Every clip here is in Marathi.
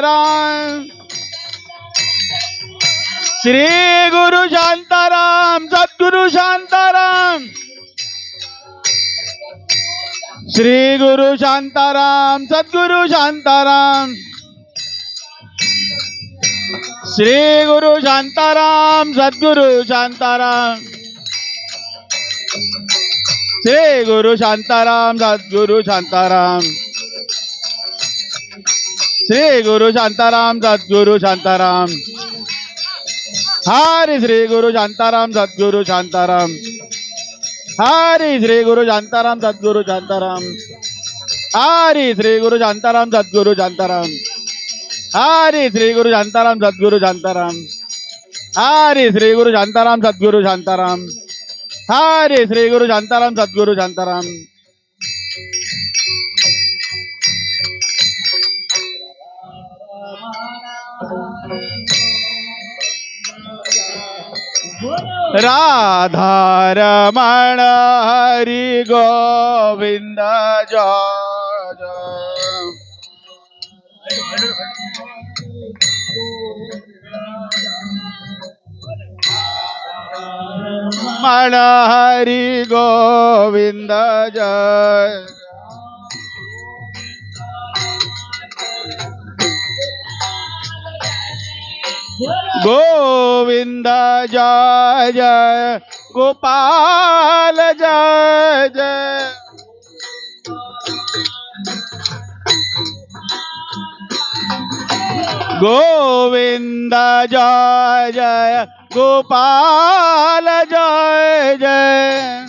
शांताराम श्री गुरु शांताराम सद्गुरु शांताराम श्री गुरु शांताराम सद्गुरु शांताराम श्री गुरु शांताराम सद्गुरु शांताराम श्री गुरु शांताराम सद्गुरु शांताराम श्री गुरु शांताराम सद्गुरु शांताराम हरि श्री गुरु शांताराम सद्गुरु शांताराम हरि श्री गुरु शांताराम सद्गुरु शांताराम हरि श्री गुरु शांताराम सद्गुरु शांताराम हरि श्री गुरु शांताराम सद्गुरु शांताराम हरि श्री गुरु शांताराम सद्गुरु शांताराम हरि श्री गुरु शांताराम सद्गुरु शांताराम राधा रमण हरि गोविंद जय जय रमण हरि गोविंद जय गोविंद जय जय गोपाल जय जय गोविंद जय जय गोपाल जय जय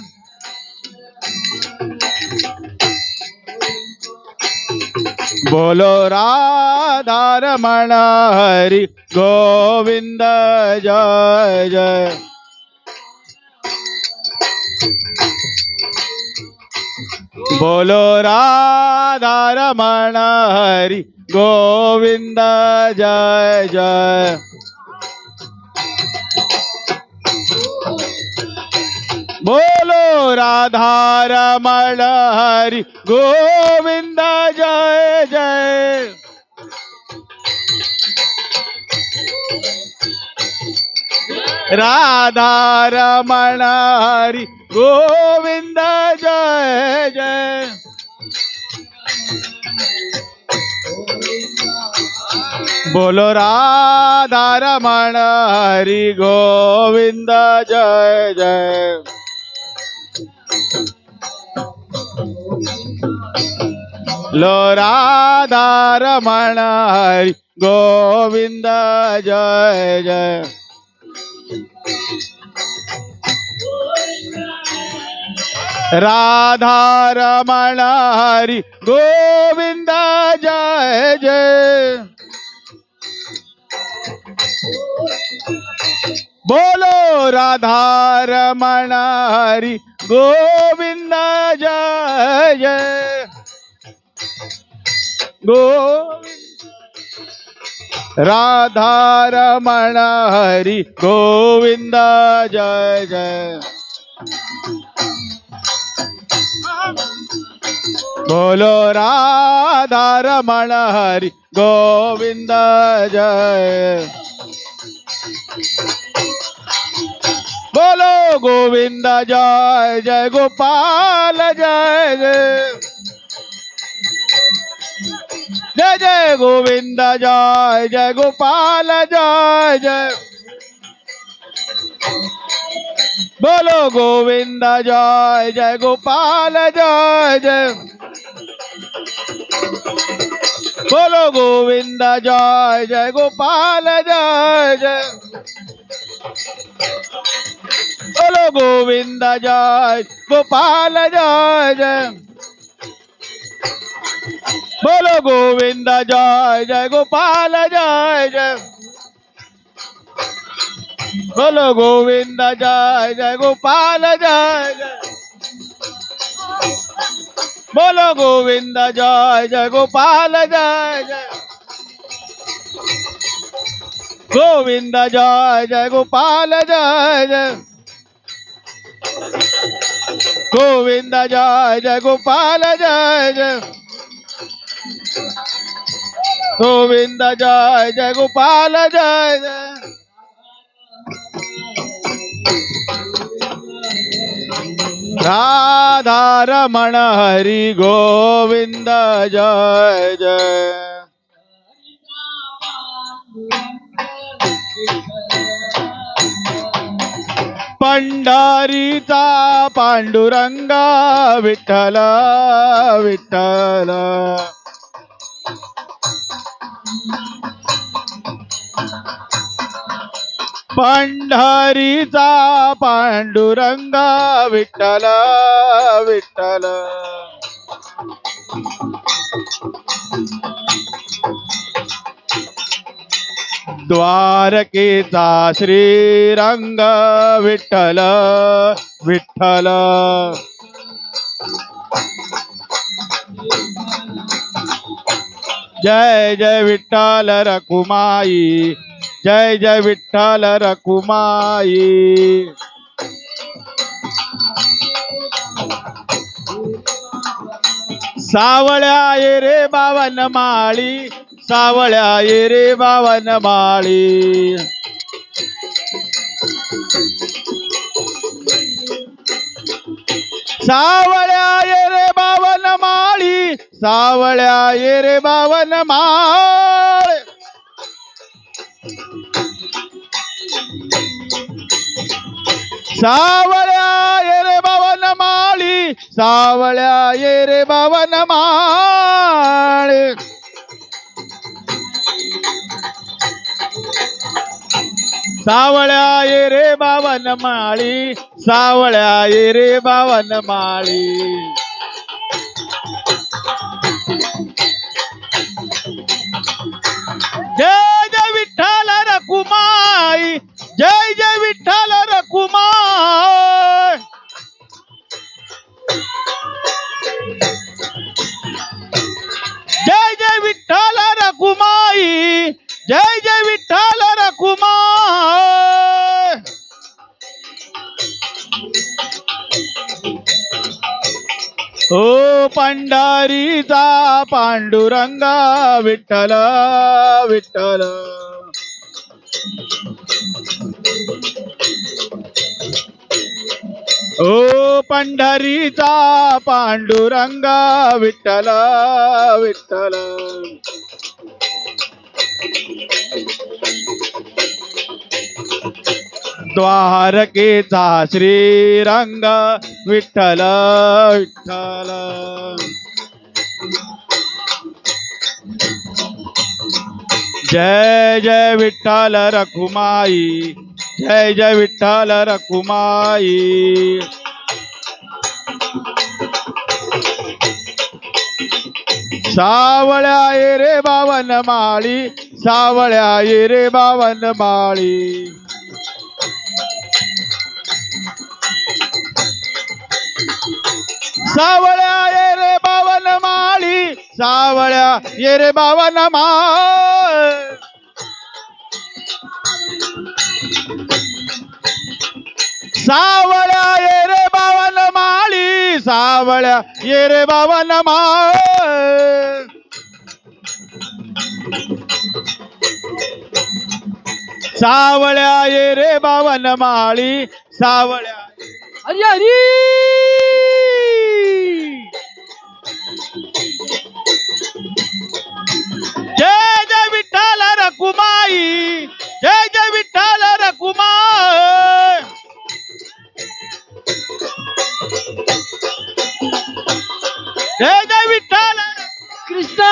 बोलो राधा रमण हरि गोविंद जय जय बोलो राधा रमण हरि गोविंद जय जय बोलो राधा रमण हरि गोविंद जय जय राधा रमण हरि गोविंद जय जय बोलो राधा रमण हरि गोविंद जय जय लो राधा रमण हरि गोविंद जय जय राधा रमण हरि गोविंद जय जय बोलो राधा रमण हरि गोविंद जय जय राधा रमण हरि गोविंद जय जय बोलो राधा रमण हरि गोविंद जय बोलो गोविंद जय जय गोपाल जय जय जय जय गोविंद जय जय गोपाल जय जय बोलो गोविंद जय जय गोपाल जय जय बोलो गोविंद जय जय गोपाल जय जय बोलो गोविंद जय गोपाल जय जय बोलो गोविंद जय जय गोपाल जय जय बोलो गोविंद जय जय गोपाल जय जय बोलो गोविंद जय जय गोपाल जय जय गोविंद जय जय गोपाल जय जय गोविंद जय जय गोपाल जय जय गोविंद जय जय गोपाल जय जय राधा रमण हरि गोविंद जय जय पंढरीचा पांडुरंगा विठ्ठल विठ्ठल पंढरीचा पांडुरंगा विठ्ठल विठ्ठल द्वारकेचा श्रीरंग विठ्ठल विठ्ठल जय जय विठ्ठल रखुमाई जय जय विठ्ठल रखुमाई सावळ्या ये रे बावन माळी सावळ्या ये रे बावन माळी सावळ्या ये रे बावन माळी सावळ्या ये रे बावन माळ सावळ्या ये रे बावन माळी सावळ्या ये रे बावन माळ सावळ्या ये रे बावन माळी सावळ्या ये रे बावन माळी जय जय विठ्ठल रखुमाई जय जय विठ्ठल रखुमाई जय जय विठ्ठल रखुमाई जय जय विठ्ठल रखुमाई ओ पंढरीचा पांडुरंगा विठ्ठल विठ्ठल ओ पंढरीचा पांडुरंगा विठ्ठल विठ्ठल द्वारकेचा श्रीरंग विठ्ठल विठ्ठल जय जय विठ्ठल रखुमाई जय जय विठ्ठल रखुमाई सावळ्या ये रे बावन माळी सावळ्या ये रे बावन माळी सावळ्या ये रे बावन माळी सावळ्या ये रे बावन माळ सावळ्या ये रे बावन माळी सावळ्या ये रे बावन माळ सावळ्या ये रे बावन माळी सावळ्या हरी हरी जय जय विठ्ठल रखुमाई जय जय विठ्ठल रखुमाई जय जय विठ्ठल कृष्ण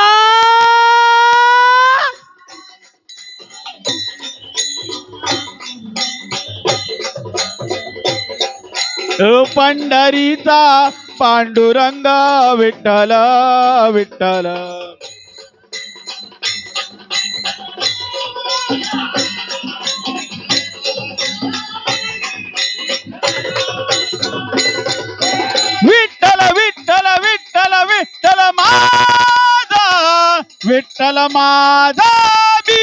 पंढरीचा पांडुरंग विठ्ठल विठ्ठल विठ्ठल विठ्ठल विठ्ठल विठ्ठल माझा विठ्ठल माझा मी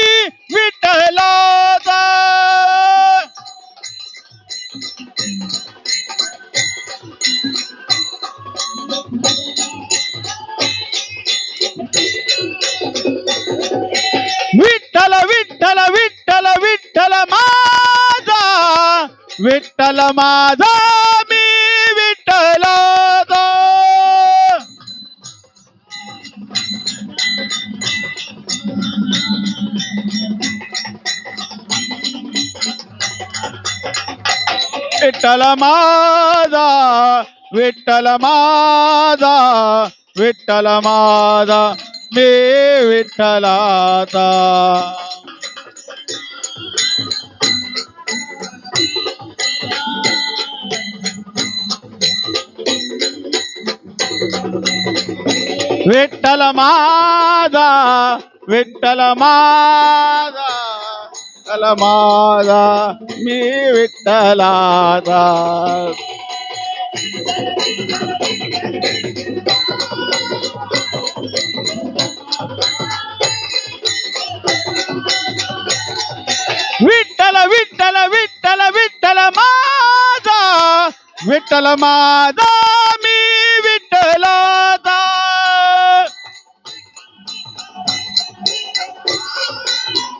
विठ्ठलाचा विठ्ठल माझा मी विठ्ठलाचा विठ्ठल माझा विठ्ठल माझा विठ्ठल माझा मी विठ्ठलाचा विठ्ठल माझा विठ्ठल माझा विठ्ठल माझा मी विठ्ठलाचा विठ्ठल विठ्ठल विठ्ठल विठ्ठल माझा विठ्ठल माझा मी विठ्ठलाचा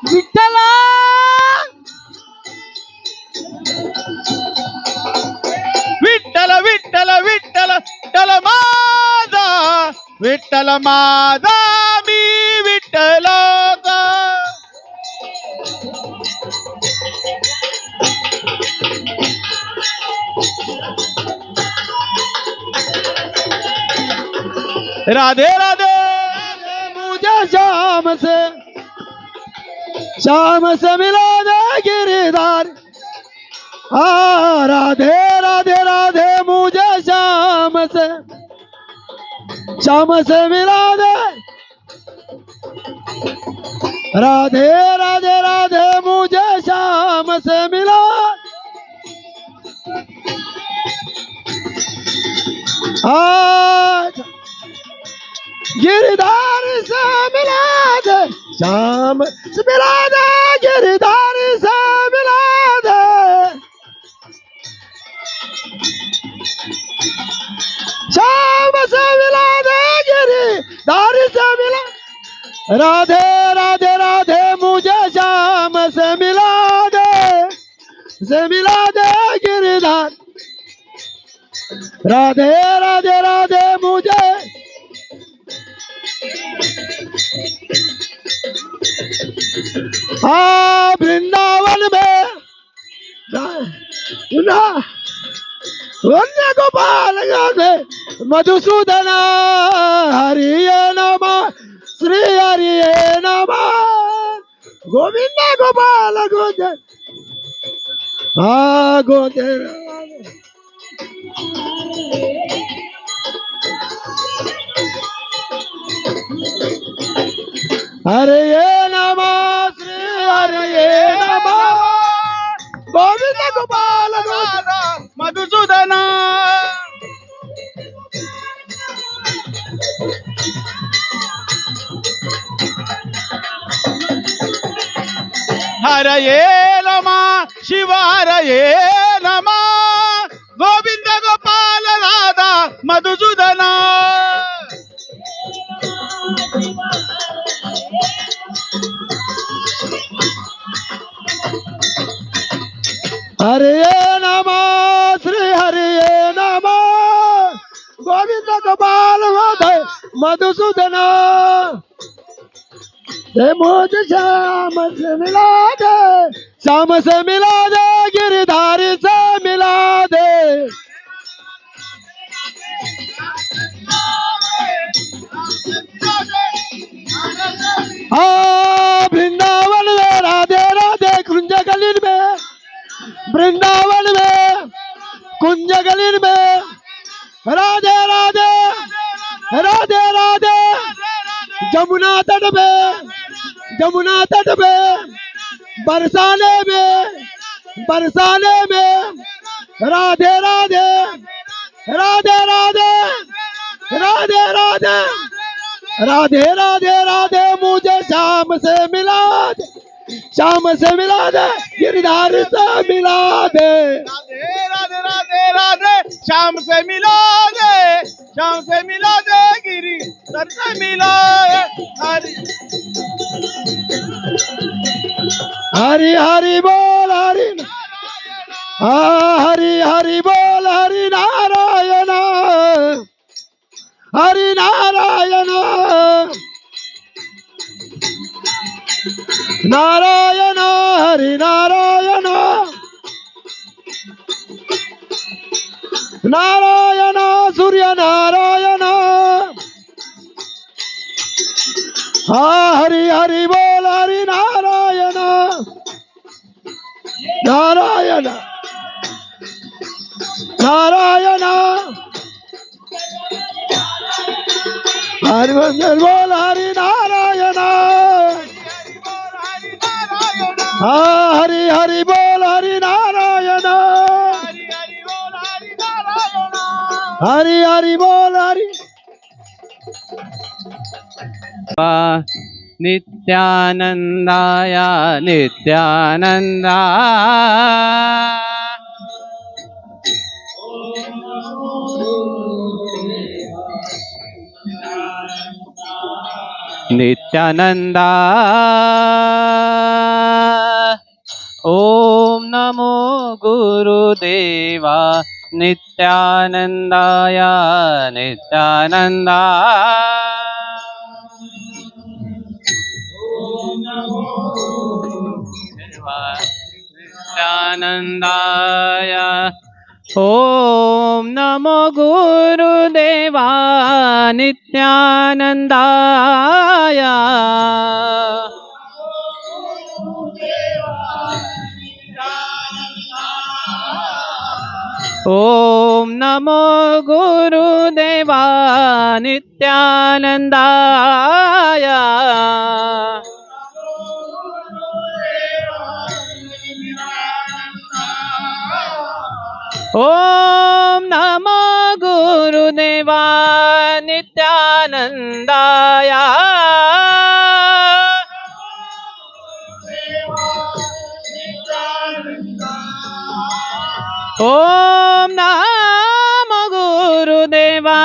विठ्ठला विठ्ठल विठ्ठल विठ्ठल विठ्ठल माझा विठ्ठल माझा मी विठ्ठलाचा राधे राधे मुझे श्याम से मिला दे गिरधार राधे राधे राधे मुझे श्याम से मिला दे राधे राधे राधे मुझे श्याम से मिला गिरधार से मिला दे श्याम से मिला दे गिरधार से मिला दे श्याम से मिला दे गिरधार से मिला राधे राधे राधे मुझे श्याम से मिला दे गिरधार राधे राधे राधे मुझे वृंदावन में वन्य गोपाल गाते मधुसूदन हरिये नमः श्री हरिये नमः गोविंद गोपाल गोदे गोदे हरिये नमः श्री हरिये नमः गोविंद गोपाल गोदा मधुसूदन हरये नमः शिव हरये नमः गोविंद गोपाल राधा मधुसूदन हरिये नमः श्री हरिये नमः गोविंद गोपाल गोदा मधुसूदन मुझे श्याम से मिला दे गिरधारी से मिला दे वृंदावन में राधे राधे कुंज गलीन में वृंदावन में कुंज गलीन में राधे राधे राधे राधे जमुना तट पे बरसाने में राधे राधे राधे राधे राधे राधे राधे राधे राधे मुझे श्याम से मिला दे गिरधार से मिला दे राधे राधे राधे श्याम से मिला दे गिरी सर से मिला हरि हरि हरि बोल हरि हरी हरी बोल हरी नारायण हरी नारायण नारायण हरी नारायण नारायण सूर्य नारायण हरी हरी बोल हरी नारायण नारायण नारायण हरी बोल हरी नारायण हरी हरी बोल हरी नारायण हरी हरी बोल हरी नित्यानंदाय नित्यानंदा नित्यानंदा ओम नमो गुरुदेवा नित्यानंदाय नित्यानंदा नित्यानंदाय ओम नमो गुरुदेवा नित्यानंदाय ओम नमो गुरुदेवा नित्यानंदाय ओम नमो गुरुदेवा नित्यानंदाय ओम नमो गुरुदेवा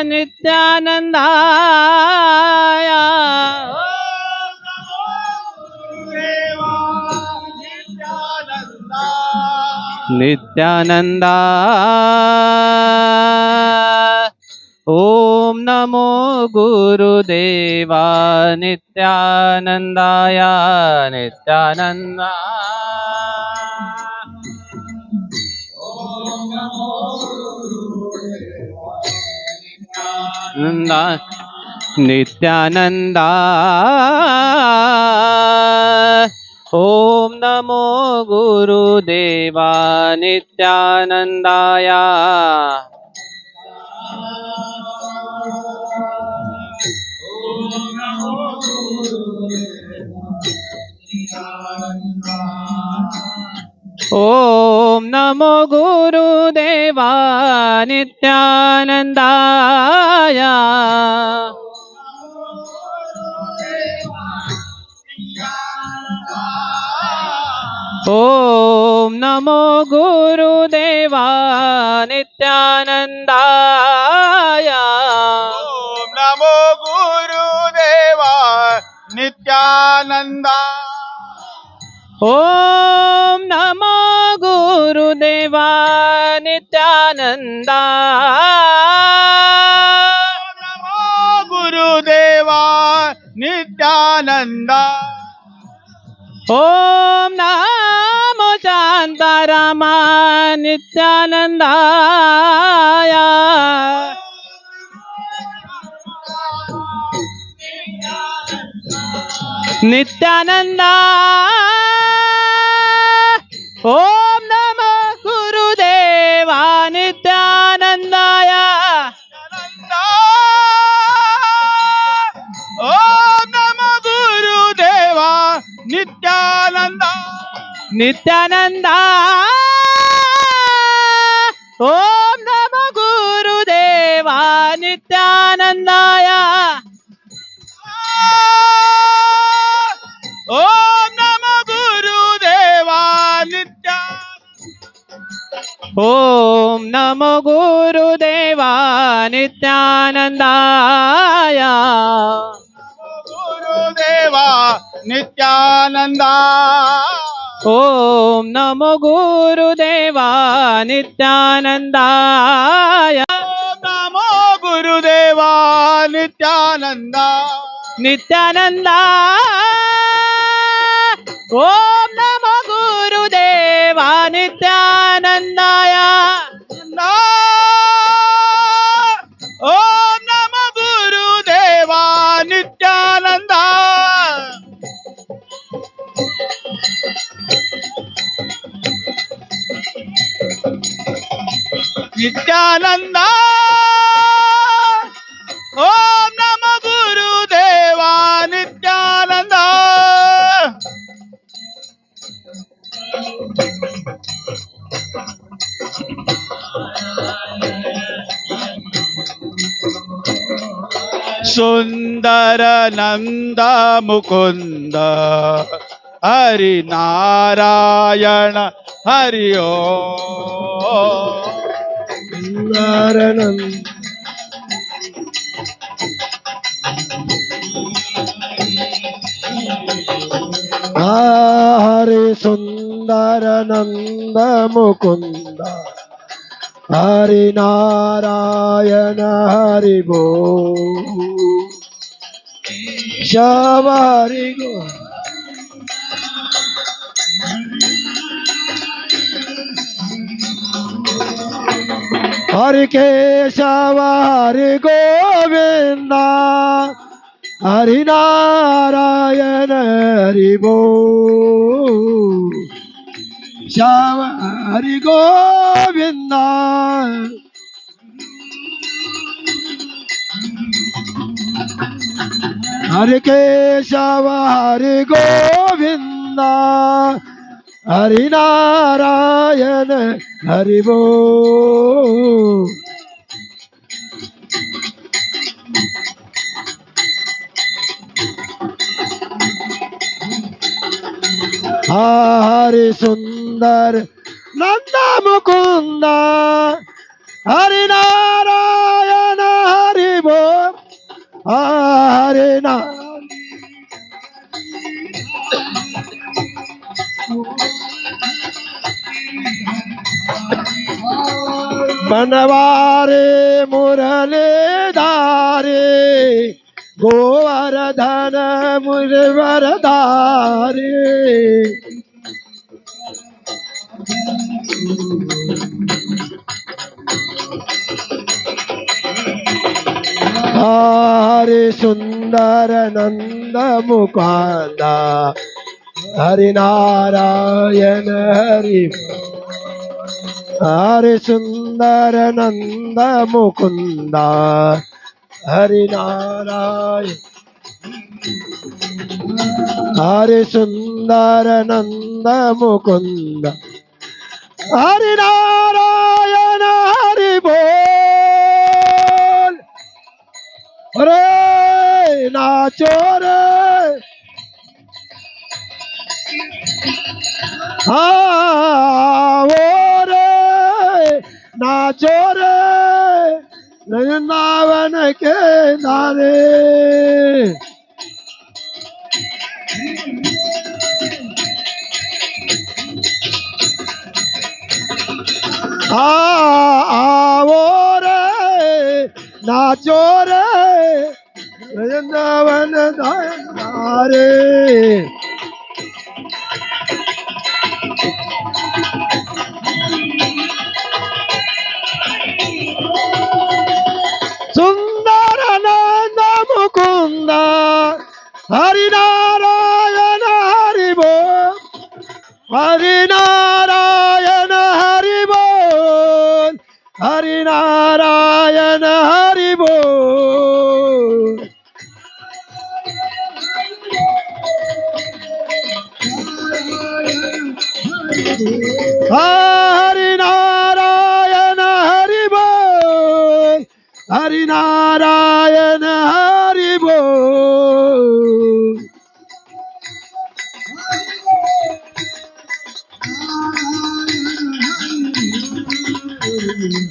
नित्यानंदाय नित्यानंदा ओम नमो गुरुदेवा नित्यानंदाय नित्यानंदा नित्यानंदा ओम नमो गुरुदेवा नित्यानंदाय ओम नमो गुरुदेवा नित्यानंदाय ओम नमो गुरुदेवा नित्यानंदाय ओम नमो गुरुदेवा नित्यानंदा ओम नमो गुरुदेवा नित्यानंदा नमो गुरुदेवा नित्यानंदा ओम नमो शांतारामा नित्यानंदाय नित्यानंदा ओम नमो गुरुदेवा नित्यानंदाय ओम नमो गुरुदेवा नित्यानंदा नित्यानंदा ओम नमो गुरुदेवा नित्यानंदाय ओम नमो गुरुदेवा नित्या ओम नमो गुरुदेवा नित्यानंदाय गुरुदेवा नित्यानंदा ओम नमो गुरुदेवा नित्यानंदाय नमो गुरुदेवा नित्यानंदा नित्यानंदा ओम नमो गुरुदेवा नित्यानंदाय ओम नमो गुरुदेवा नित्यानंदा नित्यानंदा ओम नमो गुरुदेवा नित्यानंदा सुंदर नंद मुकुंद हरि नारायण हरि नारायण हरे सुंदर नंद मुकुंद हरि नारायण हरि भो श्याम हरि गो हरि केशव हरि गोविंदा हरि नारायण हरि भो श्याम हरि गोविंदा हरि केशव हरि गोविंदा हरि नारायण हरि भो हरि सुंदर नंद मुकुंद हरि नारायण हरि भो हरि ना बनवारे मुरली धारे गोवर्धन मुरवर धारे हरि सुंदर नंद मुकुंद हरि नारायण हरि हरि सुंदर नंद मुकुंद हरि नारायण हरि सुंदर नंद मुकुंद हरि नारायण हरि बोल रे नाचो रे हाँ रे नाचो रे वृंदावन के नारे आओ रे नाचो रे वृंदावन नारे सुंदर नंद मुकुंद हरि नारायण हरि बोल हरि नारायण हरि बोल हरि नारायण हरि बोल हरि नारायण हरि बोल हरि नारायण हरि बोल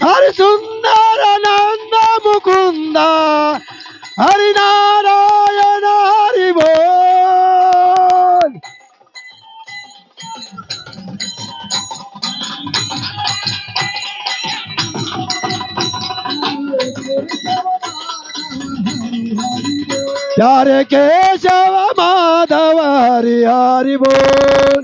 हरि सुंदर नंद मुकुंद हरि नारायण हरि बोल प्यारे केशव माधव हरि हरि बोल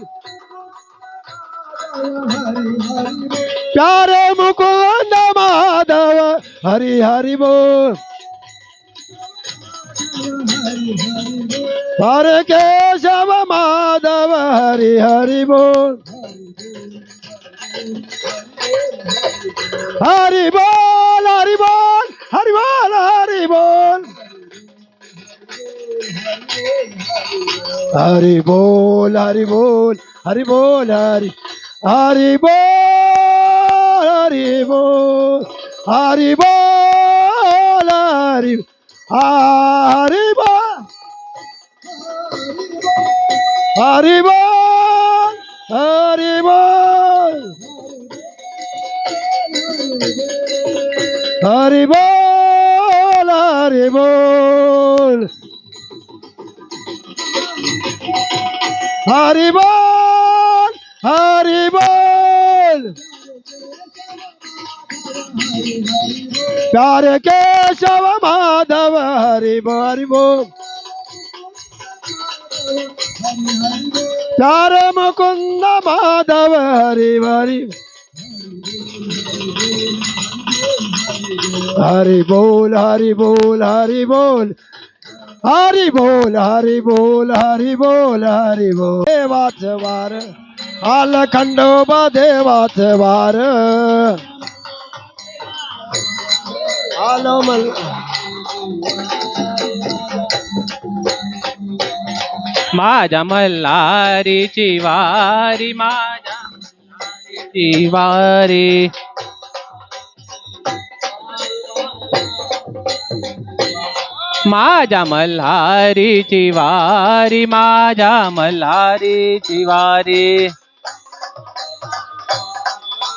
प्यारे मुकुंद माधव हरि हरि बोल प्यारे केशव माधव हरि हरि बोल हरि बोल हरि बोल हरि बोल हरि बोल हरि बोल हरि बोल हरि बोल हरि हरि बोल हरि बोल हरि बोल हरि हरि बोल हरि बोल हरि बोल हरि बोल हरि बोल हरि बोल हरि बोल प्यारे केशव माधव हरि हरि बोल प्यारे मुकुंद माधव हरि हरि हरि बोल हरि बोल हरि बोल हरि बोल हरि बोल हरि बोल हरि बोल देवाचं वार आलं खंडोबा देवाचं वार आलो मला माझ्या मल्हारीची वारी माझ्या मल्हारीची वारी माझ्या मल्हारीची वारी माझ्या मल्हारीची वारी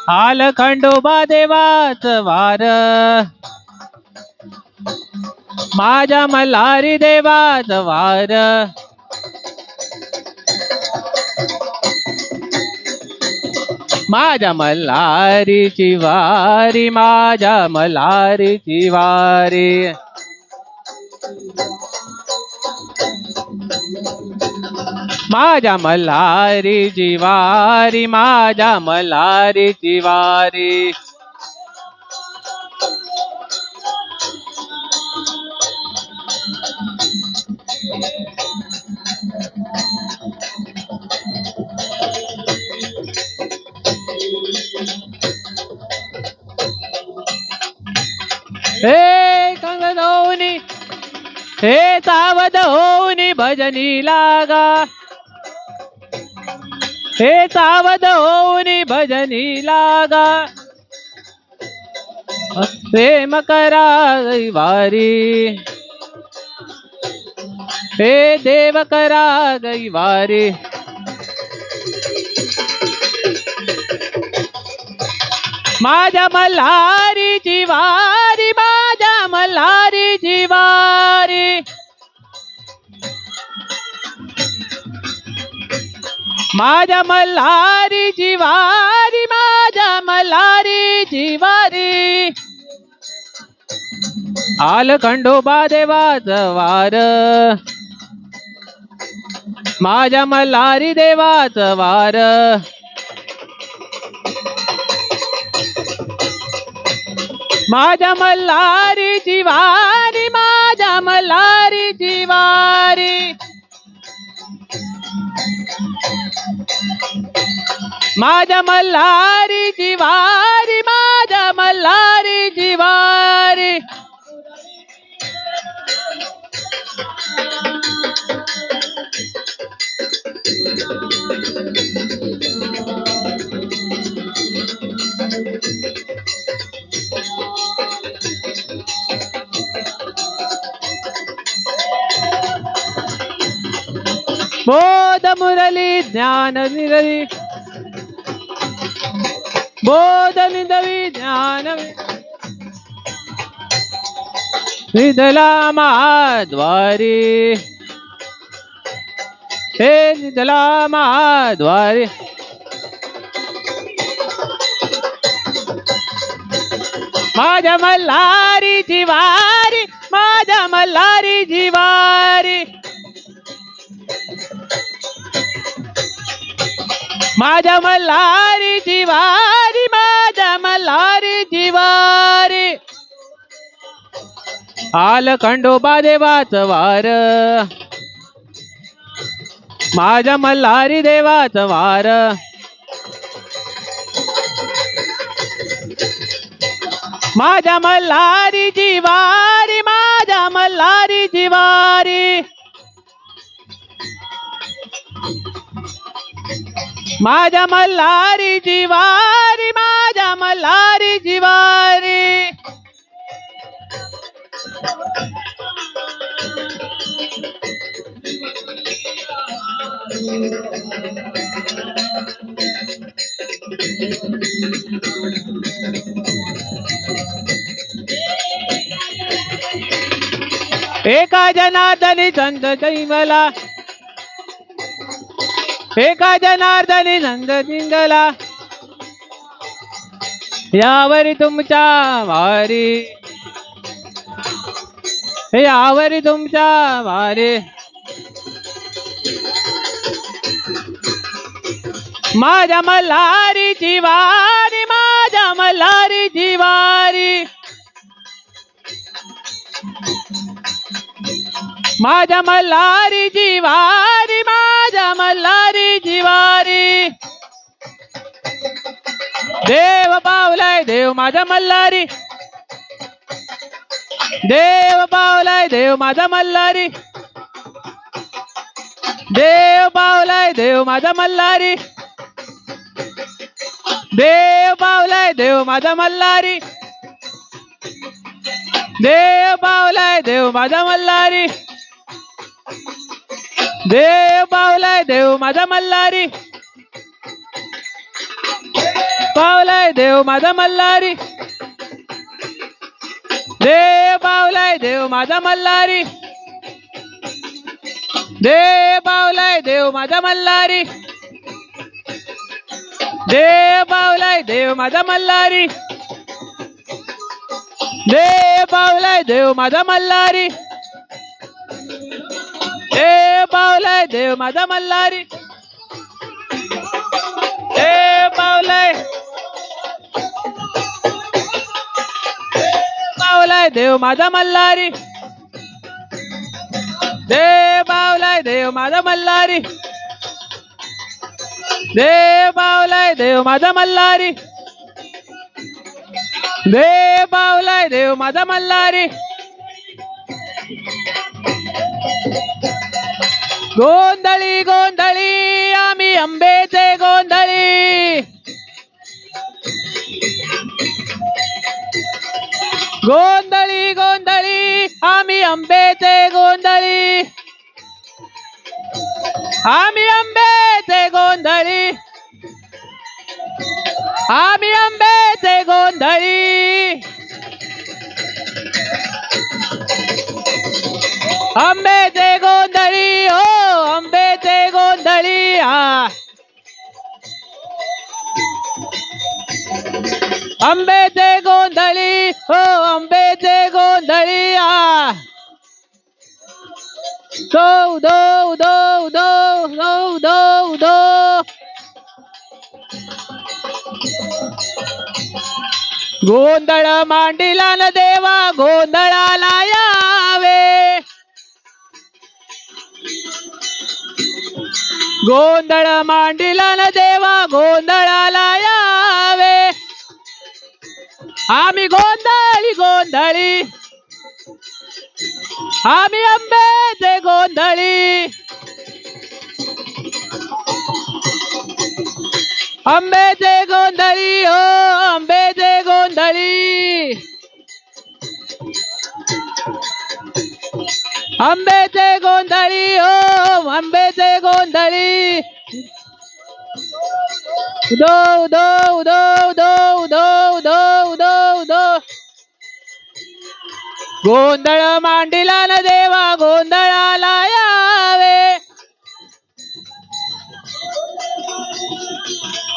आल खंडोबा देवाचं वार माझ्या मल्हारी देवाचं वार माझ्या मल्हारीची वारी माझ्या मल्हारीची वारी माझ्या मल्हारीची वारी माझ्या मल्हारीची वारी हे कंगनौनी हे सावध होऊनी भजनी लागा हे सावध होऊनी भजनी लागा प्रेम करा वारी हे देव करा वारी माझ्या मल्हारीची वारी माझ्या मल्हारीची वारी माझ्या मल्हारीची वारी माझ्या मल्हारीची वारी आल खंडोबा देवाचं वार माझ्या मल्हारी देवाचं वार माझ्या मल्हारीची वारी माझ्या मल्हारीची वारी माझ्या मल्हारीची वारी माझ्या मल्हारीची वारी बोध मुरली ज्ञान निरली बोध निधवी ज्ञान निधला महाद्वारी हे निधला महाद्वारी माझ्या मल्हारीची वारी माझ्या माझ्या मल्हारी जिवारी माझ्या मल्हारी जिवारी माझ्या मल्हारी जिवारी आल खंडोबा देवाचं वार माझ्या मल्हारी देवाचं वार माझ्या मल्हारी जिवारी माझ्या मल्हारी जिवारी माझ्या मल्हारी जिवारी माझ्या मल्हारी जिवारी एका जनार्दनी संत दैवला एका जनार्दनी संत दिंगला यावरी तुमच्या वारी यावरी तुमच्या वारी माझ्या मल्हारी जिवारी माझ्या मल्हारी जिवारी माझ्या मल्हारी जिवारी माझ्या मल्हारी जिवारी देव पावलाय देव माझ्या मल्हारी देव पावलाय देव माझा मल्हारी देव पावलाय देव माझा मल्हारी देव पावलाय देव माझा मल्हारी देव पावलाय देव माझा मल्हारी देव पावलाय देव माझा मल्हारी पावलाय देव माझा मल्हारी देव पावलाय देव माझा मल्हारी देव पावलाय देव माझा मल्हारी देव पावलाय देव माझा मल्हारी देव पावलाय देव माझा मल्हारी देव पावलाय देव माझा मल्हारी देव पावलाय पावलाय देव माझा मल्हारी देव पावलाय देव माझा मल्हारी देव पावलाय देव माझा मल्हारी देव पावलाय देव माझा मल्हारी गोंधळी गोंधळी आम्ही अंबेचे गोंधळी गोंधळी गोंधळी आम्ही अंबेचे गोंधळी आम्ही अंबेचे गोंधळी आम्ही अंबेचे गोंधळी अंबेचे गोंधळी हो अंबेचे गोंधळी अंबेचे गोंधळी हो अंबेचे गोंधळी दो दो दो दो दो दो दो गोंधळ मांडिला न देवा गोंधळाला यावे गोंधळ मांडिला न देवा गोंधळाला यावे आम्ही गोंधळी गोंधळी आम्ही अंबेचे गोंधळी अंबेचे गोंधळी हो अंबेचे गोंधळी अंबेचे गोंधळी हो अंबेचे गोंधळी दो दो दो दो दो दो दो दो गोंधळ मांडिला न देवा गोंधळाला यावे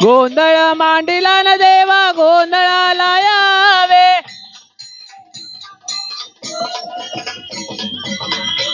गोंधळ मांडिला न देवा गोंधळाला यावे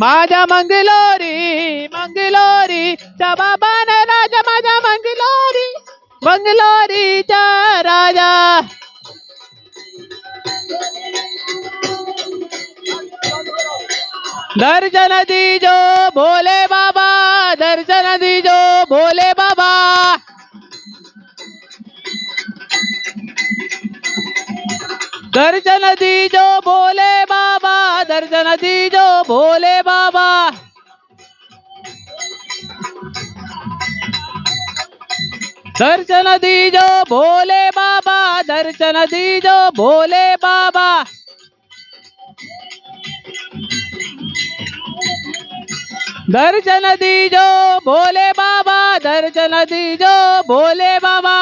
माझ्या मंगलोरी मंगलोरी चा बाबा न राजा माझ्या मंगलोरी मंगलोरीचा राजा दर्शन दीजो भोले बाबा दर्शन दीजो भोले बाबा दर्शन दीजो भोले बाबा दर्शन दीजो भोले बाबा दर्शन दीजो भोले बाबा दर्शन दीजो भोले बाबा दर्शन दीजो भोले बाबा दर्शन दीजो भोले बाबा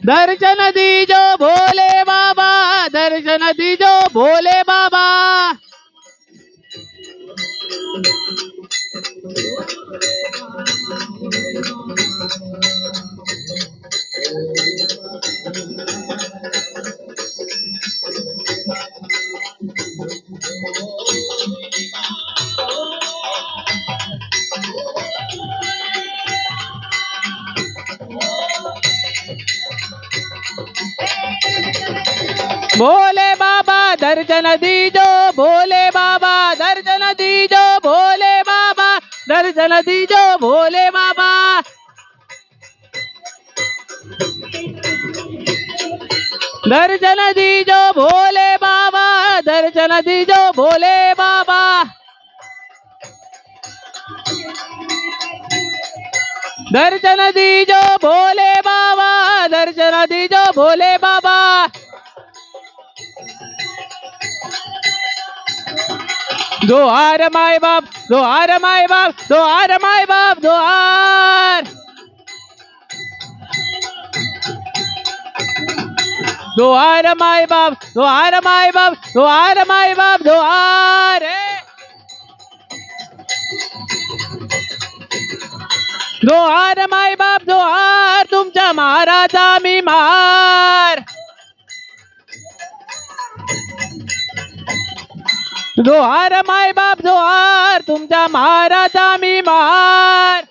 दर्शन दीजो भोले बाबा दर्शन दीजो भोले बाबा भोले बाबा दर्शन दीजो भोले बाबा दर्शन दीजो भोले बाबा दर्शन दीजो भोले बाबा दर्शन दीजो भोले बाबा दर्शन दीजो भोले बाबा दर्शन दीजो भोले बाबा दर्शन दीजो भोले बाबा दोहार माय बाप दोहार माय बाप दोहार माय बाप दोहार दोहार माय बाप दोहार माय बाप दोहार माय बाप दोहार दोहार माय बाप दोहार तुमच्या महाराजा मी महार दोहार माय बाप दोहार तुमच्या महाराजा मी महार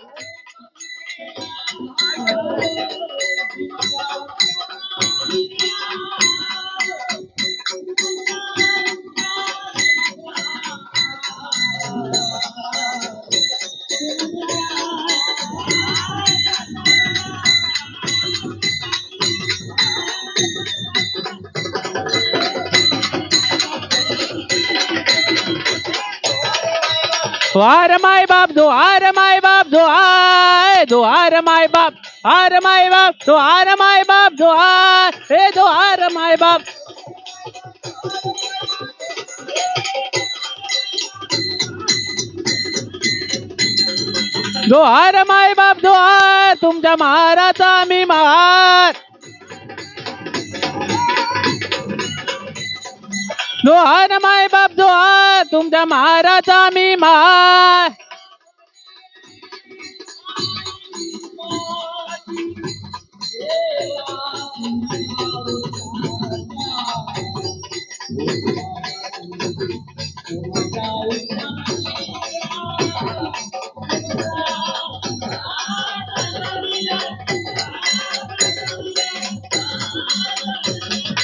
दोहार माय बाप दोहार माय बाप दोहार दोहार माय बाप हार माय बाप दोहार माय बाप दोहार हे दोहार माय बाप दोहार माय बाप दोहार तुमच्या महाराजा मी महार दोहार माय बाप दोहार तुमच्या महाराजा मी महार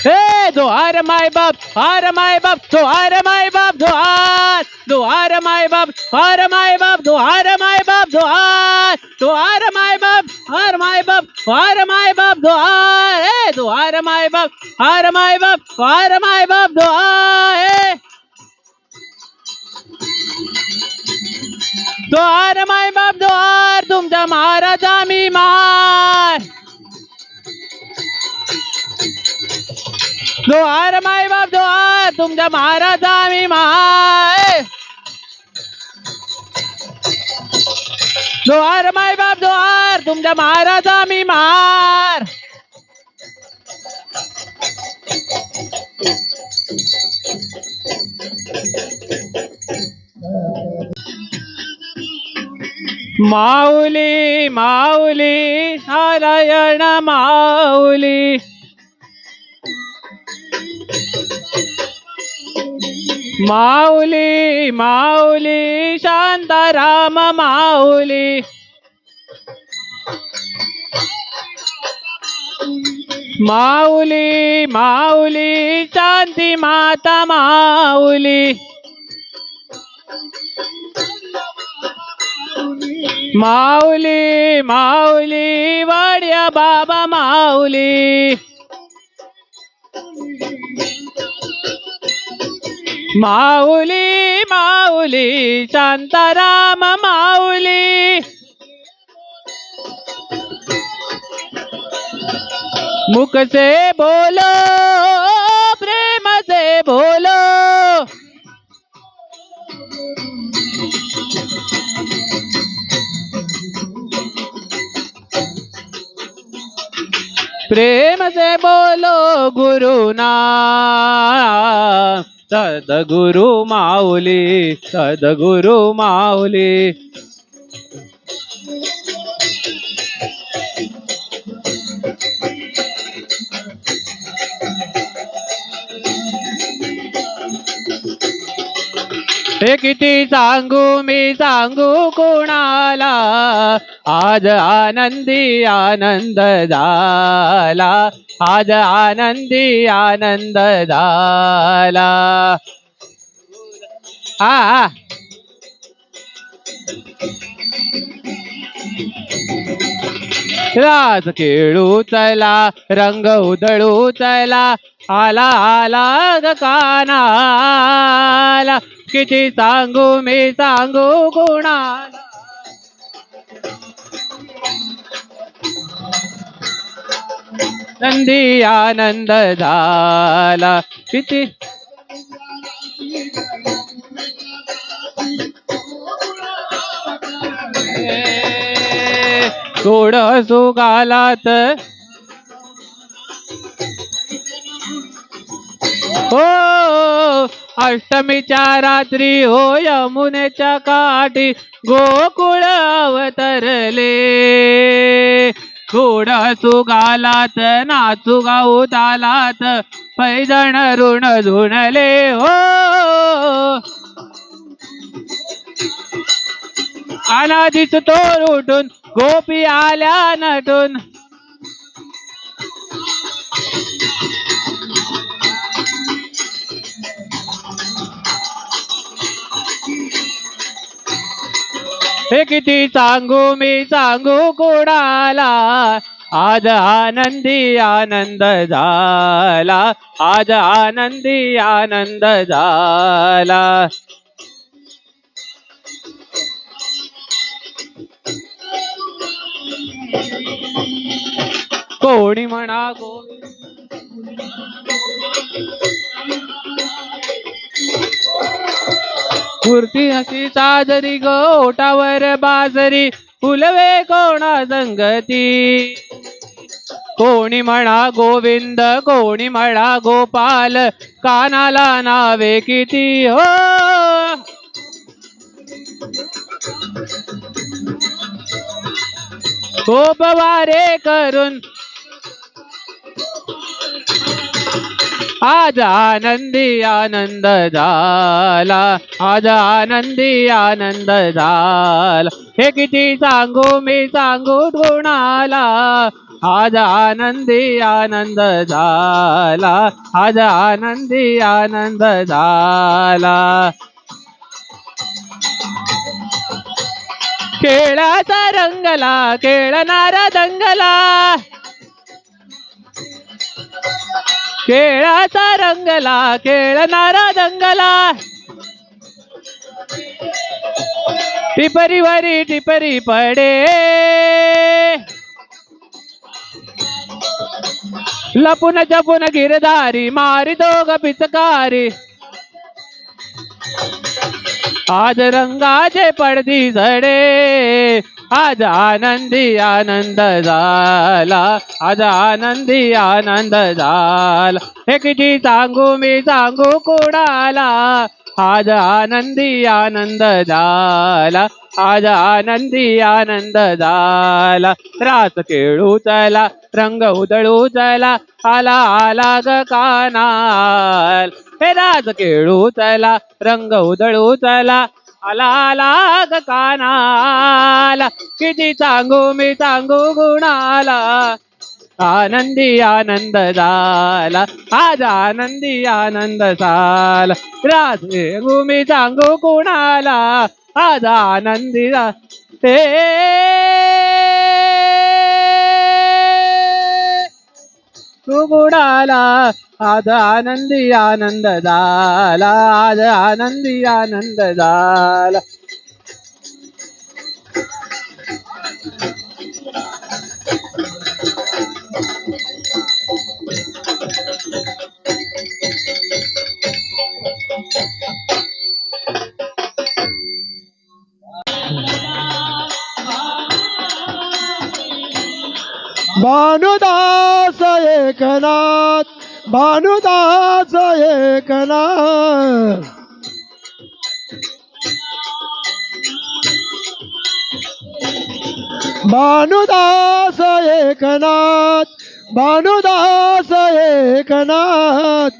हे दोहार माय बाप हार माय बाप दोहार माय बाप दोहार दोहार माय बाप हार माय बाप दोहार माय बाप दोहार दोहार माय बाप हार माय बाप हार माय बाप दोहार हे दोहार माय बाप हार माय बाप हार माय बाप दोहार दोहार माय बाप दोहार तुमचा महाराजा मी महार दोहार माय बाप दोहार तुमचा महाराजा मी महार दोहार माय बाप दोहार तुमचा महाराजा मी महार माऊली माऊली नारायण माऊली माऊली माऊली शांताराम माऊली माऊली माऊली शांती माता माऊली माऊली माऊली वाड्या बाबा माऊली माऊली माऊली शांताराम माऊली मुख से बोलो प्रेम से बोलो प्रेम से बोलो गुरु नाम सद्गुरु माऊली सद्गुरु माऊली हे किती सांगू मी सांगू कोणाला आज आनंदी आनंद झाला आज आनंदी आनंद झाला हा राज खेळू चला रंग उधळू चला आला आला ग कानाला किती सांगू मी सांगू कोणाला नंदी आनंद झाला किती गोड सुगालात हो अष्टमीच्या रात्री हो यमुनेच्या काठी गोकुळ अवतरले गोड सुगालात नाचू गाऊ तालात पैजण ऋण झुणले हो अनादीच तोर उठून गोपी आल्या नटून हे किती सांगू मी सांगू कोणाला आज आनंदी आनंद झाला आज आनंदी आनंद झाला कोणी म्हणा मूर्ती हसी साजरी गोटावर बाजरी फुलवे कोणा संगती कोणी म्हणा गोविंद कोणी म्हणा गोपाल कानाला नावे किती हो गोपवारे करून आज आनंदी आनंद झाला आज आनंदी आनंद झाला हे किती सांगू मी सांगू कोणाला आज आनंदी आनंद झाला आज आनंदी आनंद झाला खेळाचा रंगला खेळणारा दंगला खेळाचा रंगला खेळणारा दंगला टिपरीवरी टिपरी पडे लपून जपून गिरधारी मारी दोघ पिचकारी आज रंगाचे पडदी झडे आज आनंदी आनंद झाला आज आनंदी आनंद झाला हे किती सांगू मी सांगू कोणाला आज आनंदी आनंद झाला आज आनंदी आनंद झाला रास खेळू चला रंग उधळू चला आला आला ग कानाल हे राज खेळू चला रंग उधळू चला आला आला ग कानाला किती सांगू मी सांगू गुणाला आनंदी आनंद झाला आज आनंदी आनंद झाला राज खेळू मी सांगू कुणाला आज आनंदी हे तू बुडाला आज आनंदी आनंद झाला आज आनंदी आनंद झाला भानुदास एकनाथ भानुदास एकनाथ भानुदास एकनाथ भानुदास एकनाथ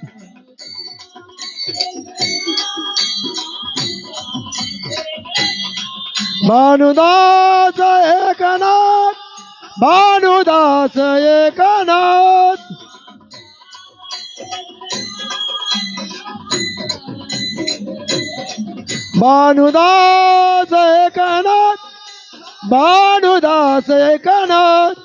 भानुदास एकनाथ भानुदास एकनाथ भानुदास एकनाथ भानुदास एकनाथ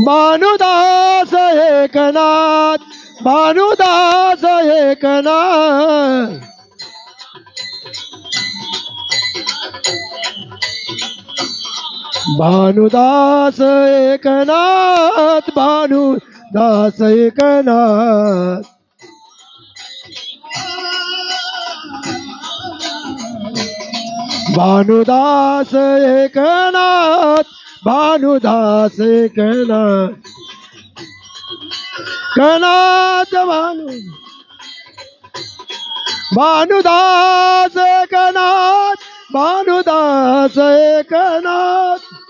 भानुदास एकनाथ भानुदास एकनाथ भानुदास एकनाथ भानुदास एकनाथ भानुदास एकनाथ भानुदास एकनाथ कनाथ भानुदास एकनाथ भानुदास एकनाथ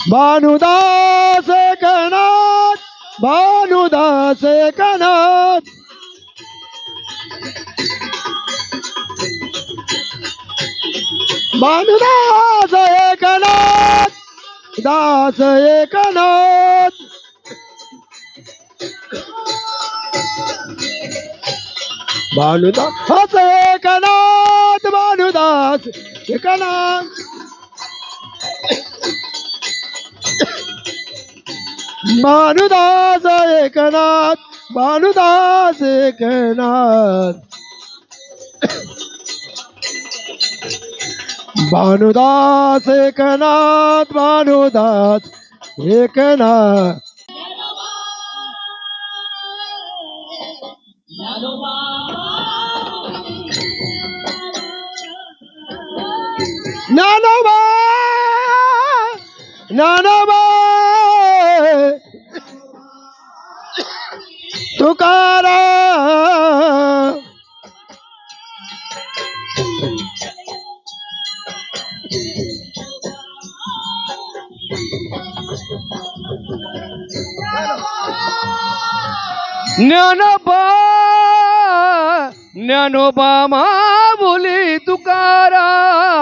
भानुदास एकनाथ भानुदास एकनाथ भानुदास एकनाथ दास एकनाथ भानुदास एकनाथ भानुदास एकनाथ भानुदास एकनाथ भानुदास एकनाथ भानुदास एकनाथ भानुदास एकनाथ ज्ञानोबा ज्ञानोबा तुकाराम ज्ञानोबा ज्ञानोबा माऊली तुकाराम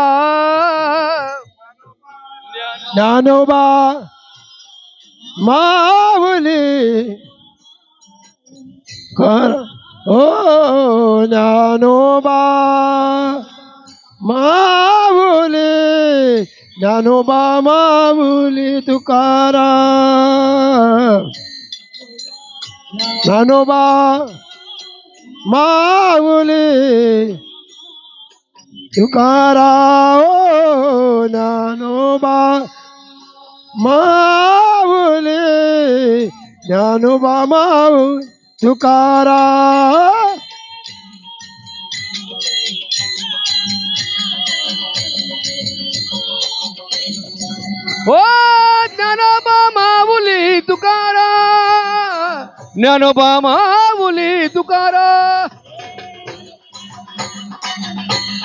ज्ञानोबा माऊली कर ओ ज्ञानोबा माऊली ज्ञानोबा माऊली तुकाराम ज्ञानोबा माऊली तुकाराम ओ ज्ञानोबा माऊली ज्ञानोबा माऊली तुकाराम ओ ज्ञानोबा माऊली तुकाराम ज्ञानोबा माऊली तुकाराम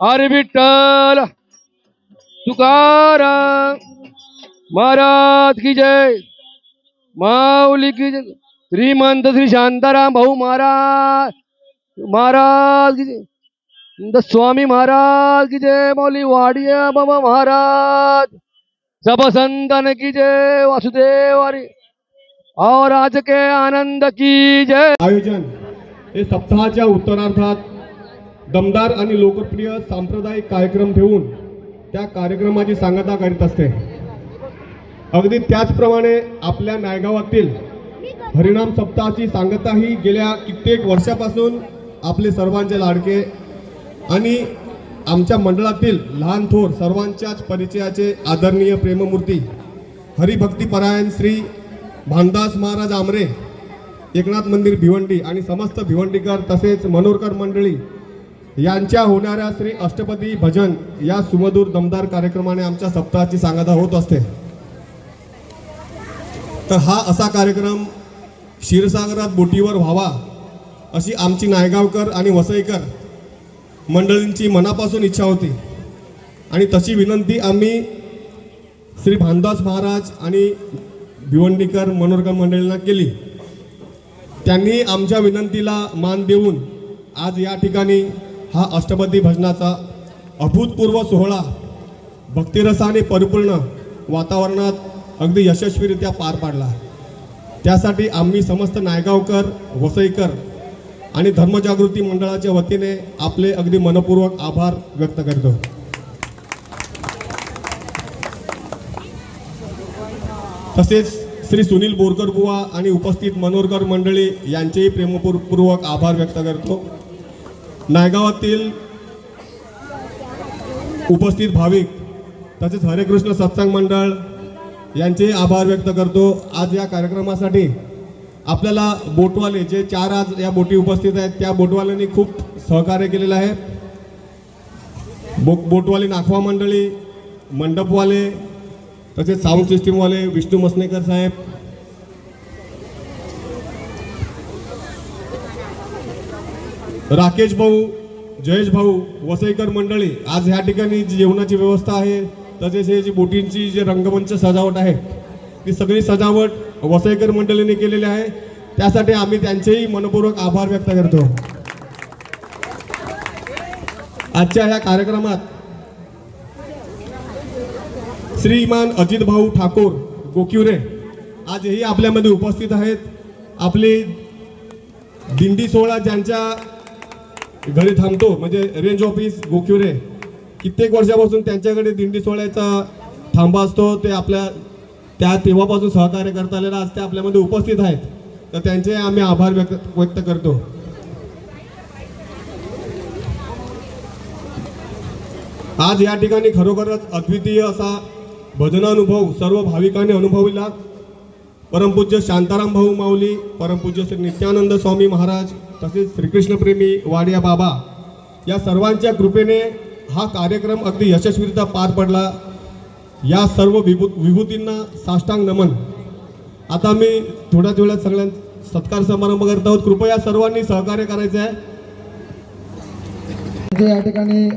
हरी विठ्ठल तुकाराम महाराज की जय, माऊली की जय, श्रीमंत श्री शांताराम भाऊ महाराज की जय, स्वामी महाराज की जय, मौली वाडिया बाबा महाराज, सब संतन की जय, वासुदेव हरी और आज के आनंद की जय। आयोजन हे सप्ताहाच्या उत्तरार्धात दमदार आणि लोकप्रिय सांप्रदायिक कार्यक्रम ठेवून त्या कार्यक्रमाची सांगता करीत असते। अगदी त्याचप्रमाणे आपल्या नायगावातील हरिनाम सप्ताहाची सांगता ही गेल्या कित्येक वर्षापासून आपले सर्वांचे लाडके आणि आमच्या मंडळातील लहान थोर सर्वांच्याच परिचयाचे आदरणीय प्रेममूर्ती हरिभक्तीपरायण श्री भानदास महाराज आमरे, एकनाथ मंदिर भिवंडी आणि समस्त भिवंडीकर तसेच मनोरकर मंडळी यांच्या होणाऱ्या श्री अष्टपदी भजन या सुमधुर दमदार कार्यक्रमाने आमच्या सप्ताहाची सांगता होत असते। तर हा असा कार्यक्रम क्षीरसागरात बोटीवर व्हावा अशी आमची नायगावकर आणि वसईकर मंडळींची मनापासून इच्छा होती आणि तशी विनंती आम्ही श्री भानदास महाराज आणि भिवंडीकर मनोरकर मंडळींना केली। त्यांनी आमच्या विनंतीला मान देऊन आज या ठिकाणी हा अष्टपदी भजनाचा अभूतपूर्व सोहळा भक्तिरसाने परिपूर्ण वातावरणात अगदी यशस्वीरित्या पार पाडला। त्यासाठी आम्ही समस्त नायगावकर, वसईकर आणि धर्मजागृती मंडळाच्या वतीने आपले अगदी मनपूर्वक आभार व्यक्त करतो। तसेच श्री सुनील बोरकर बुवा आणि उपस्थित मनोरकर मंडळी यांचेही प्रेमपूर्वक आभार व्यक्त करतो। नायगावातील उपस्थित भाविक तसेच हरेकृष्ण सत्संग मंडळ यांचे आभार व्यक्त करतो। आज या कार्यक्रमासाठी आपल्याला बोटवाले जे 4 आज या बोटी उपस्थित आहेत त्या बोटवाल्यांनी खूप सहकार्य केलेलं आहे। बोटवाले नाखवा मंडळी, मंडपवाले तसेच साऊंड सिस्टीमवाले विष्णू मसनेकर साहेब, राकेश भाऊ, जयेश भाऊ, वसईकर मंडळी आज ह्या ठिकाणी जी जेवणाची व्यवस्था आहे तसेच हे जी बोटींची जी रंगमंच सजावट आहे ती सगळी सजावट वसईकर मंडळीने केलेली आहे। त्यासाठी आम्ही त्यांचेही मनपूर्वक आभार व्यक्त करतो। आजच्या ह्या कार्यक्रमात श्रीमान अजित भाऊ ठाकूर गोकिवरे आजही आपल्यामध्ये उपस्थित आहेत। आपली दिंडी सोहळा ज्यांच्या घरी थांबतो म्हणजे रेंज ऑफिस गोकिवरे, कित्येक वर्षापासून त्यांच्याकडे दिंडी सोहळ्याचा थांबा असतो। ते आपल्या तेव्हापासून सहकार्य करता आलेला आज ते आपल्यामध्ये उपस्थित आहेत, तर त्यांचे आम्ही आभार व्यक्त करतो। आज या ठिकाणी खरोखरच अद्वितीय असा भजनानुभव सर्व भाविकांनी अनुभवला। परमपूज्य शांताराम भाऊ माऊली, परमपूज्य श्री नित्यानंद स्वामी महाराज तसेच श्रीकृष्णप्रेमी वाडिया बाबा या सर्वांच्या कृपेने हा कार्यक्रम अगदी यशस्वीरित्या पार पडला। या सर्व विभूतींना साष्टांग नमन। आता मी थोड्याच वेळात सगळ्यांचा सत्कार समारंभ करत आहोत, कृपया सर्वांनी सहकार्य करायचे आहे। या ठिकाणी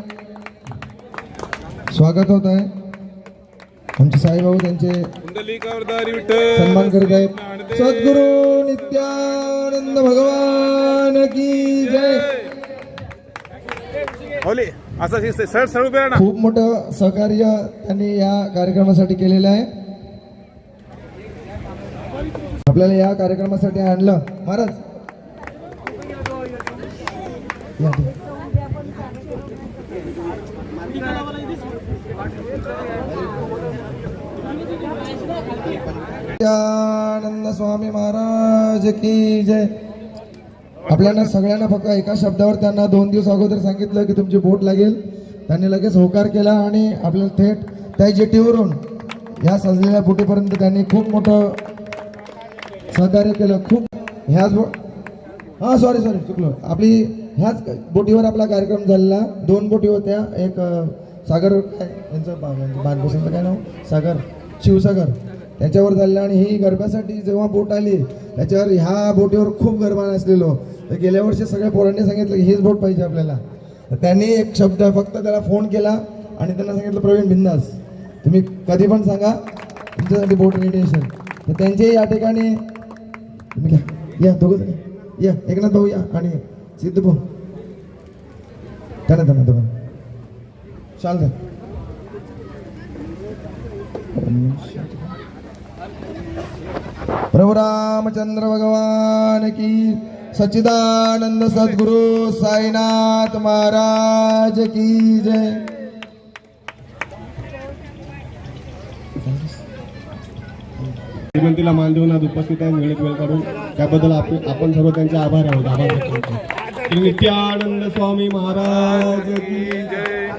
स्वागत होत आहे, आमचे साईबाबू त्यांचे सन्मान करीत आहेत। सद्गुरु नित्यानंद भगवान की जय। खूप मोठं सहकार्य त्यांनी या कार्यक्रमासाठी केलेलं आहे, आपल्याला या कार्यक्रमासाठी आणलं। महाराज नित्यानंद स्वामी महाराज की जय। आपल्याला सगळ्यांना फक्त एका शब्दावर त्यांना 2 दिवस अगोदर सांगितलं की तुमची बोट लागेल, त्यांनी लगेच होकार केला आणि आपल्याला थेट त्या जेटीवरून ह्या सजलेल्या बोटीपर्यंत त्यांनी खूप मोठं सहकार्य केलं। खूप ह्याच सॉरी चुकलो, आपली ह्याच बोटीवर आपला कार्यक्रम झालेला। 2 बोटी होत्या, एक सागर यांचं बांधपसंत काय नाव सागर शिवसागर त्याच्यावर झालेलं आणि ही गरब्यासाठी जेव्हा बोट आली त्याच्यावर ह्या बोटीवर खूप गरबा नसलेलो, तर गेल्या वर्षी सगळ्या पोरांनी सांगितलं की हीच बोट पाहिजे आपल्याला, तर त्यांनी एक शब्द फक्त त्याला फोन केला आणि त्यांना सांगितलं प्रवीण बिंदास तुम्ही कधी पण सांगा तुमच्यासाठी बोट रेडी असेल. तर त्यांचे या ठिकाणी तुम्ही या दोघं जण या एकनाथ भाऊ या आणि सिद्ध भाऊ त्यांना त्यांना दोघं चाल द्या. प्रभु रामचंद्र भगवान की सच्चिदानंद सद्गुरु साईनाथ महाराज की जय. विनंतीला मान देऊन आज उपस्थित आहे वेळेत वेळ काढून त्याबद्दल आपण सर्व त्यांचे आभार आहोत. आभार व्यक्त करतो. श्री नित्यानंद स्वामी महाराज की जय.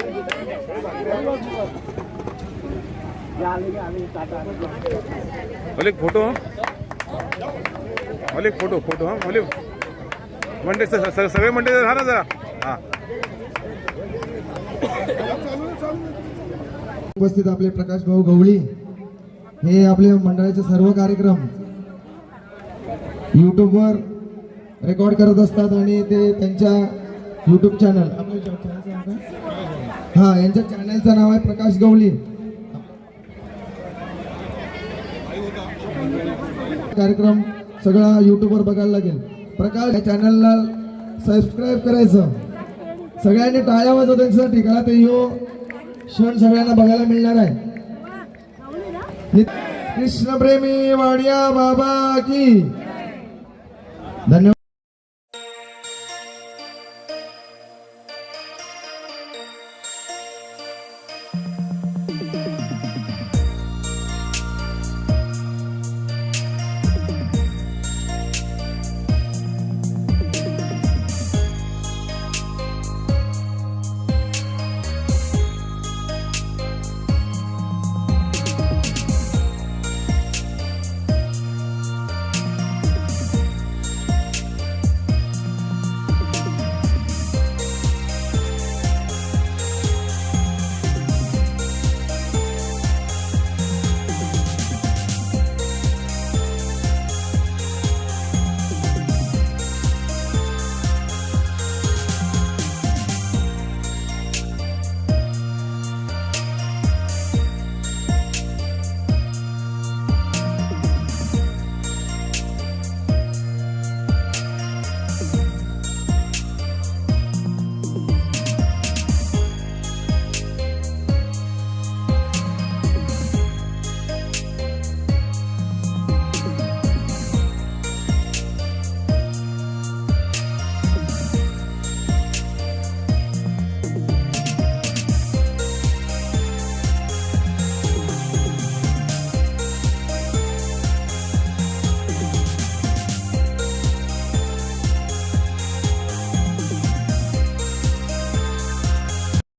एक फोटो फोटो हा मंडे सगळे मंडे हा ना जरा हा. उपस्थित आपले प्रकाश भाऊ गवळी हे आपले मंडळाचे सर्व कार्यक्रम यूट्यूबवर रेकॉर्ड करत असतात आणि ते त्यांच्या यूट्यूब चॅनल हा यांच्या चॅनलचं नाव आहे प्रकाश गवळी. कार्यक्रम सगळा यूट्यूबवर बघायला लागेल. प्रकाश या चॅनलला सबस्क्राईब करायचं. सगळ्यांनी टाळ्या वाजवण्यासाठी का ते यो क्षण सगळ्यांना बघायला मिळणार आहे. कृष्ण प्रेमी वाडिया बाबा की धन्यवाद.